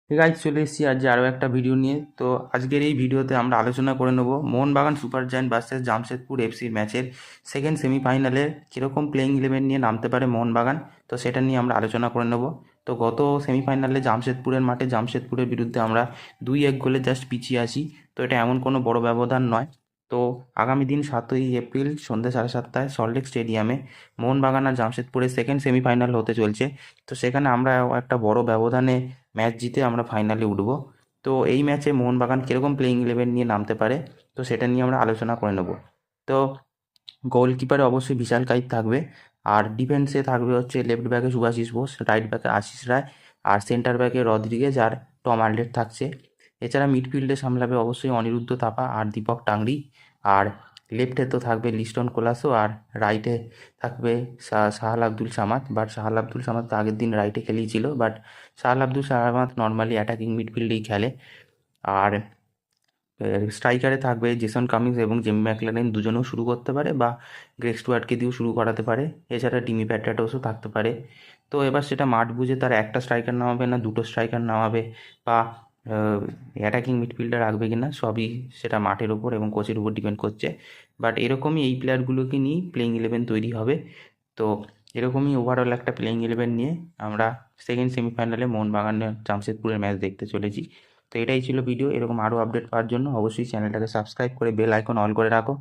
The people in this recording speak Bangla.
গাইজ চলে এসেছি আজ আরও একটা ভিডিও নিয়ে। তো আজকের এই ভিডিওতে আমরা আলোচনা করে নেব Mohun Bagan super giant versus Jamshedpur এফসির ম্যাচের সেকেন্ড সেমিফাইনালে কীরকম প্লেইং ইলেভেন নিয়ে নামতে পারে মোহনবাগান। তো সেটা নিয়ে আমরা আলোচনা করে নেব। তো গত সেমিফাইনালে জামশেদপুরের মাঠে জামশেদপুরের বিরুদ্ধে আমরা 2-1 গোলে জাস্ট পিছিয়ে আছি। তো এটা এমন কোনো বড় ব্যবধান নয়। তো আগামী দিন 7ই এপ্রিল সন্ধ্যে 7:30টায় সল্টলেক স্টেডিয়ামে মোহনবাগান আর জামশেদপুরের সেকেন্ড সেমিফাইনাল হতে চলছে। তো সেখানে আমরা একটা বড় ব্যবধানে ম্যাচ জিতে আমরা ফাইনালে উঠবো। তো এই ম্যাচে মোহনবাগান কীরকম প্লেইং ইলেভেন নিয়ে নামতে পারে, তো সেটা নিয়ে আমরা আলোচনা করে নেব। তো গোলকিপারে অবশ্যই বিশাল কাইত থাকবে, আর ডিফেন্সে থাকবে হচ্ছে লেফট ব্যাকে শুভাশিস বোস, রাইট ব্যাকে আশিস রায়, আর সেন্টার ব্যাকে রদ্রিগেজ আর টম আলডেট থাকছে। এছাড়া মিডফিল্ডে সামলাবে অবশ্যই অনিরুদ্ধ থাপা আর দীপক টাংরি। আর লেফটে তো থাকবে লিস্টন কোলাসো, আর রাইটে থাকবে সাহাল আব্দুল সামাদ। বাট সাহাল আব্দুল সামাদ তো আগের দিন রাইটে খেলিয়েছিল, but Sahal Abdul Samad normally attacking মিডফিল্ডেই খেলে। আর স্ট্রাইকারে থাকবে জেসন কামিন্স এবং জেমি ম্যাকলারেন, দুজনেও শুরু করতে পারে বা গ্রেগ স্টুয়ার্টকে দিয়েও শুরু করাতে পারে। এছাড়া ডিমি প্যাট্রাটোসও থাকতে পারে। তো এবার সেটা মাঠ বুঝে তার একটা স্ট্রাইকার নামাবে না দুটো স্ট্রাইকার নামাবে, বা অ্যাটাকিং মিডফিল্ডার রাখবে কি না, সবই সেটা মাঠের ওপর এবং কোচের উপর ডিপেন্ড করছে। বাট এরকমই এই প্লেয়ারগুলোকে নিয়েই প্লেইং ইলেভেন তৈরি হবে। তো এরকমই ওভারঅল একটা প্লেইং ইলেভেন নিয়ে আমরা সেকেন্ড সেমিফাইনালে মোহনবাগানের জামশেদপুরের ম্যাচ দেখতে চলেছি। তো এটাই ছিল ভিডিও। এরকম আরও আপডেট পাওয়ার জন্য অবশ্যই চ্যানেলটাকে সাবস্ক্রাইব করে বেল আইকন অল করে রাখো।